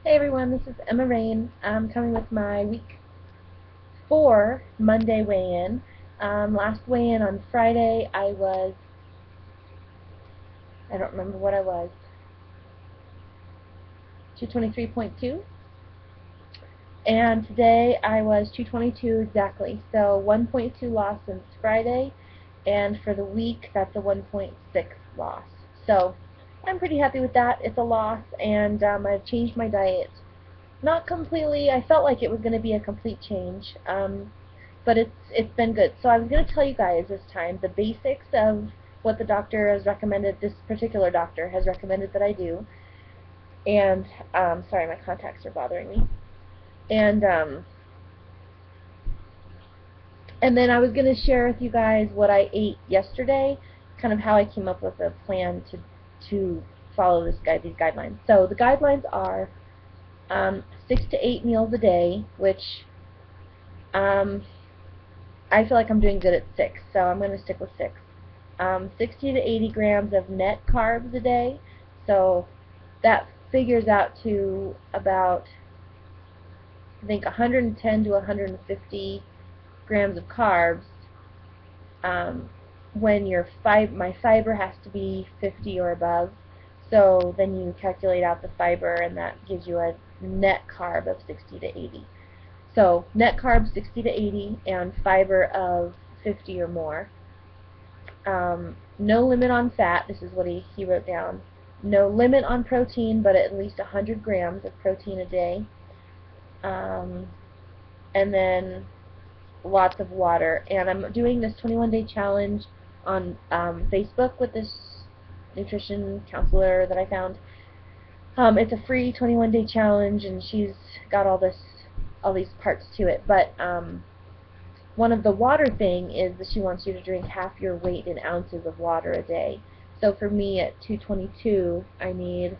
Hey everyone, this is Emma Rain. I'm coming with my week 4 Monday weigh-in. Last weigh-in on Friday I don't remember what I was, 223.2, and today I was 222 exactly, so 1.2 loss since Friday, and for the week that's a 1.6 loss. So I'm pretty happy with that. It's a loss, and I've changed my diet. Not completely. I felt like it was going to be a complete change, but it's been good. So I was going to tell you guys this time the basics of what the doctor has recommended. This particular doctor has recommended that I do. And sorry, my contacts are bothering me. And and then I was going to share with you guys what I ate yesterday, kind of how I came up with a plan to follow these guidelines. So the guidelines are 6 to 8 meals a day, which um, I feel like I'm doing good at 6, so I'm going to stick with 6. 60 to 80 grams of net carbs a day, so that figures out to about, I think, 110 to 150 grams of carbs. When my fiber has to be 50 or above, so then you calculate out the fiber, and that gives you a net carb of 60 to 80. So net carbs 60 to 80 and fiber of 50 or more. No limit on fat. This is what he wrote down. No limit on protein, but at least 100 grams of protein a day. And then lots of water. And I'm doing this 21-day challenge on Facebook with this nutrition counselor that I found. It's a free 21-day challenge, and she's got all these parts to it. But one of the water thing is that she wants you to drink half your weight in ounces of water a day. So for me at 222, I need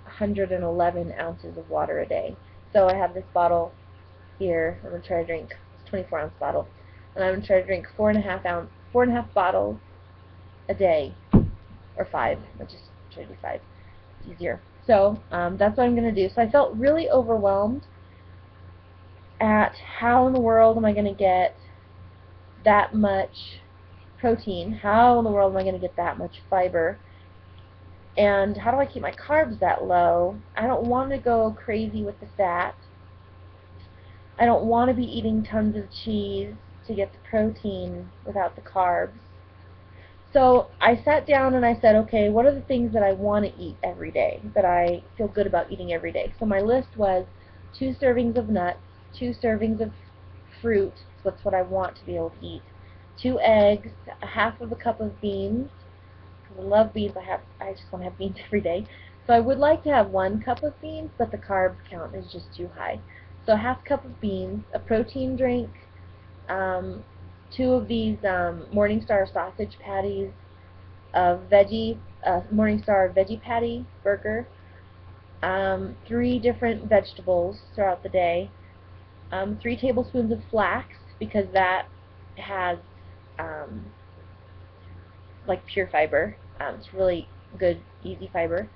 111 ounces of water a day. So I have this bottle here. I'm going to try to drink, it's a 24-ounce bottle, and I'm going to try to drink 4.5 bottles a day, or 5. I'll just try to do 5. It's easier. So that's what I'm going to do. So I felt really overwhelmed at how in the world am I going to get that much protein? How in the world am I going to get that much fiber? And how do I keep my carbs that low? I don't want to go crazy with the fat. I don't want to be eating tons of cheese to get the protein without the carbs. So I sat down and I said, okay, what are the things that I want to eat every day, that I feel good about eating every day? So my list was 2 servings of nuts, 2 servings of fruit, so that's what I want to be able to eat, 2 eggs, a half of a cup of beans, because I love beans. I just want to have beans every day. So I would like to have 1 cup of beans, but the carb count is just too high. So a half cup of beans, a protein drink, 2 of these Morningstar sausage patties, of Morningstar veggie patty burger, 3 different vegetables throughout the day, 3 tablespoons of flax, because that has like pure fiber. It's really good, easy fiber.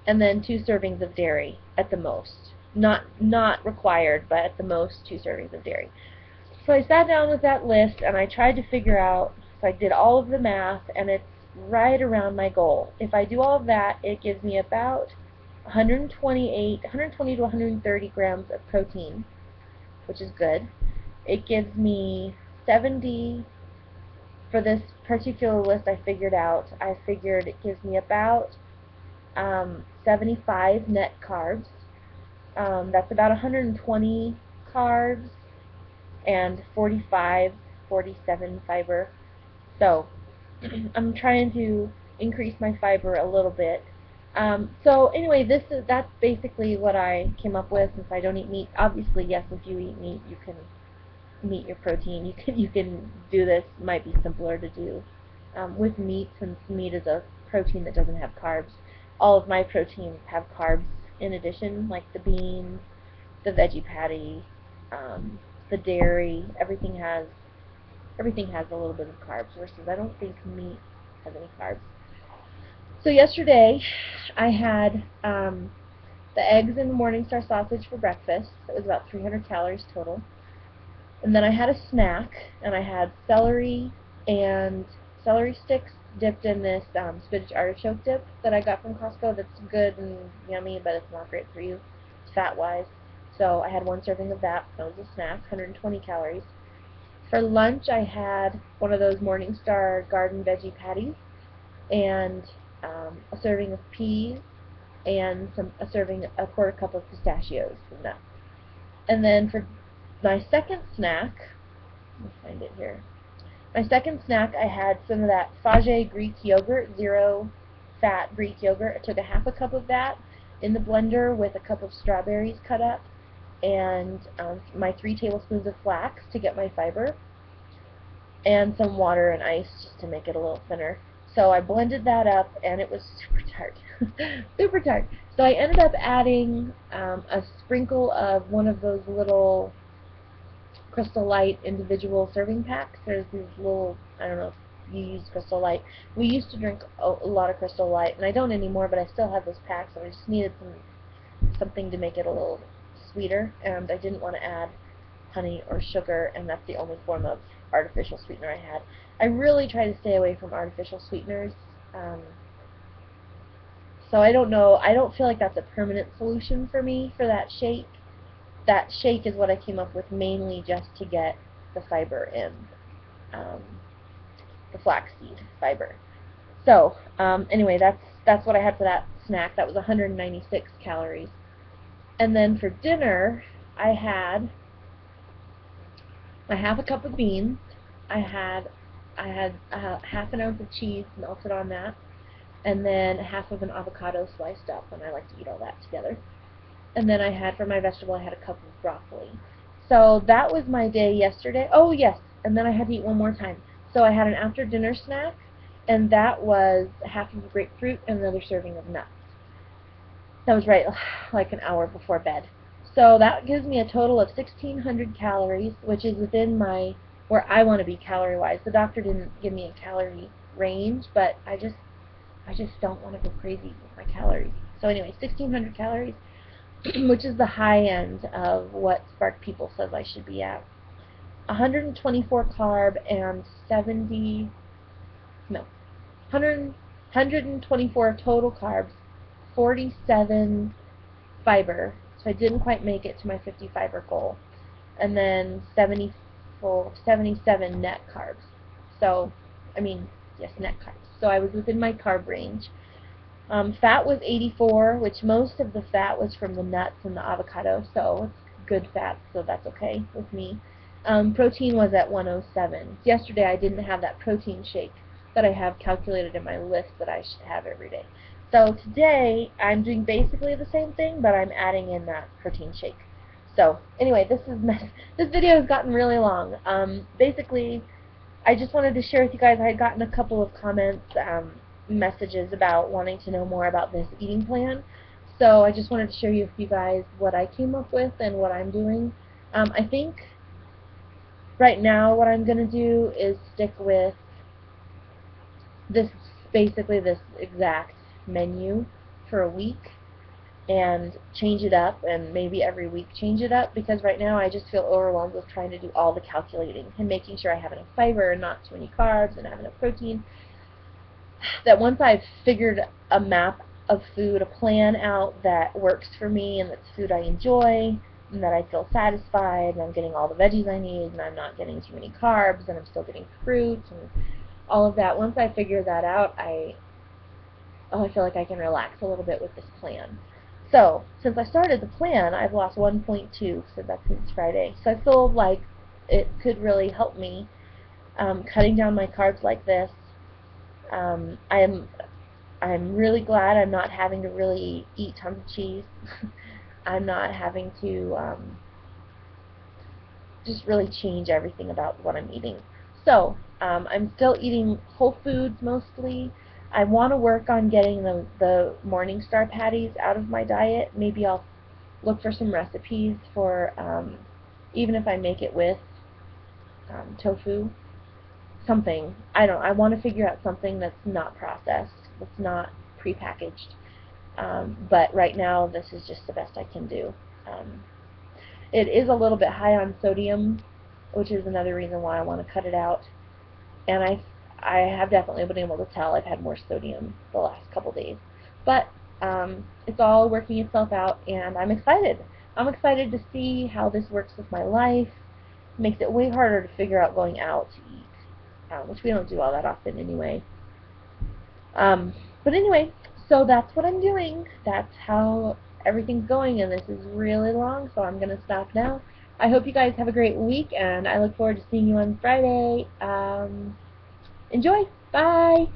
And then 2 servings of dairy at the most. Not required, but at the most 2 servings of dairy. So I sat down with that list and I tried to figure out, so I did all of the math, and it's right around my goal. If I do all of that, it gives me about 120 to 130 grams of protein, which is good. It gives me 70, for this particular list I figured it gives me about 75 net carbs. That's about 120 carbs and 47 fiber. So I'm trying to increase my fiber a little bit. So anyway, that's basically what I came up with. Since I don't eat meat, obviously, yes, if you eat meat, you can meet your protein. You can do this. It might be simpler to do with meat, since meat is a protein that doesn't have carbs. All of my proteins have carbs in addition, like the beans, the veggie patty, the dairy. Everything has a little bit of carbs, versus I don't think meat has any carbs. So yesterday I had the eggs and Morningstar sausage for breakfast. It was about 300 calories total. And then I had a snack, and I had celery and celery sticks dipped in this spinach artichoke dip that I got from Costco. That's good and yummy, but it's not great for you fat-wise. So I had one serving of that. That was a snack, 120 calories. For lunch, I had one of those Morningstar garden veggie patties and a serving of peas and a quarter cup of pistachios and nuts. And then for my second snack, let me find it here. My second snack, I had some of that Fage Greek yogurt, zero fat Greek yogurt. I took a half a cup of that in the blender with a cup of strawberries cut up and my 3 tablespoons of flax to get my fiber, and some water and ice just to make it a little thinner. So I blended that up, and it was super tart. Super tart. So I ended up adding a sprinkle of one of those little Crystal Light individual serving packs. There's these little, I don't know if you use Crystal Light. We used to drink a lot of Crystal Light, and I don't anymore, but I still have those packs, and I just needed something to make it a little sweeter, and I didn't want to add honey or sugar, and that's the only form of artificial sweetener I had. I really try to stay away from artificial sweeteners, so I don't know, I don't feel like that's a permanent solution for me for that shake. That shake is what I came up with mainly just to get the fiber in, the flaxseed fiber. So anyway, that's what I had for that snack. That was 196 calories. And then for dinner, I had a half a cup of beans. I had half an ounce of cheese melted on that, and then half of an avocado sliced up, and I like to eat all that together. And then I had, for my vegetable, I had a cup of broccoli. So that was my day yesterday. Oh yes, and then I had to eat one more time. So I had an after dinner snack, and that was half of a grapefruit and another serving of nuts. That was right like an hour before bed. So that gives me a total of 1,600 calories, which is within my, where I want to be calorie-wise. The doctor didn't give me a calorie range, but I just don't want to go crazy with my calories. So anyway, 1,600 calories, which is the high end of what Spark People says I should be at. 124 carb and 124 total carbs, 47 fiber, so I didn't quite make it to my 50 fiber goal, and then 77 net carbs. So, I mean, yes, net carbs. So I was within my carb range. Fat was 84, which most of the fat was from the nuts and the avocado, so it's good fat, so that's okay with me. Protein was at 107. Yesterday I didn't have that protein shake that I have calculated in my list that I should have every day. So today I'm doing basically the same thing, but I'm adding in that protein shake. So anyway, this video has gotten really long. Basically, I just wanted to share with you guys, I had gotten a couple of comments, messages about wanting to know more about this eating plan. So I just wanted to share with you guys what I came up with and what I'm doing. I think right now what I'm going to do is stick with basically this exact menu for a week and change it up, and maybe every week change it up, because right now I just feel overwhelmed with trying to do all the calculating and making sure I have enough fiber and not too many carbs and have enough protein. That once I've figured a map of food, a plan out that works for me and that's food I enjoy and that I feel satisfied and I'm getting all the veggies I need and I'm not getting too many carbs and I'm still getting fruit and all of that, once I figure that out, I feel like I can relax a little bit with this plan. So, since I started the plan, I've lost 1.2, so that's since Friday. So I feel like it could really help me cutting down my carbs like this. I'm really glad I'm not having to really eat tons of cheese. I'm not having to just really change everything about what I'm eating. So, I'm still eating whole foods mostly. I want to work on getting the Morningstar patties out of my diet. Maybe I'll look for some recipes for, even if I make it with tofu, something. I want to figure out something that's not processed, that's not prepackaged. But right now, this is just the best I can do. It is a little bit high on sodium, which is another reason why I want to cut it out. And I have definitely been able to tell I've had more sodium the last couple days. But it's all working itself out, and I'm excited. I'm excited to see how this works with my life. It makes it way harder to figure out going out to eat, which we don't do all that often anyway. But anyway, so that's what I'm doing. That's how everything's going, and this is really long, so I'm going to stop now. I hope you guys have a great week, and I look forward to seeing you on Friday. Enjoy! Bye!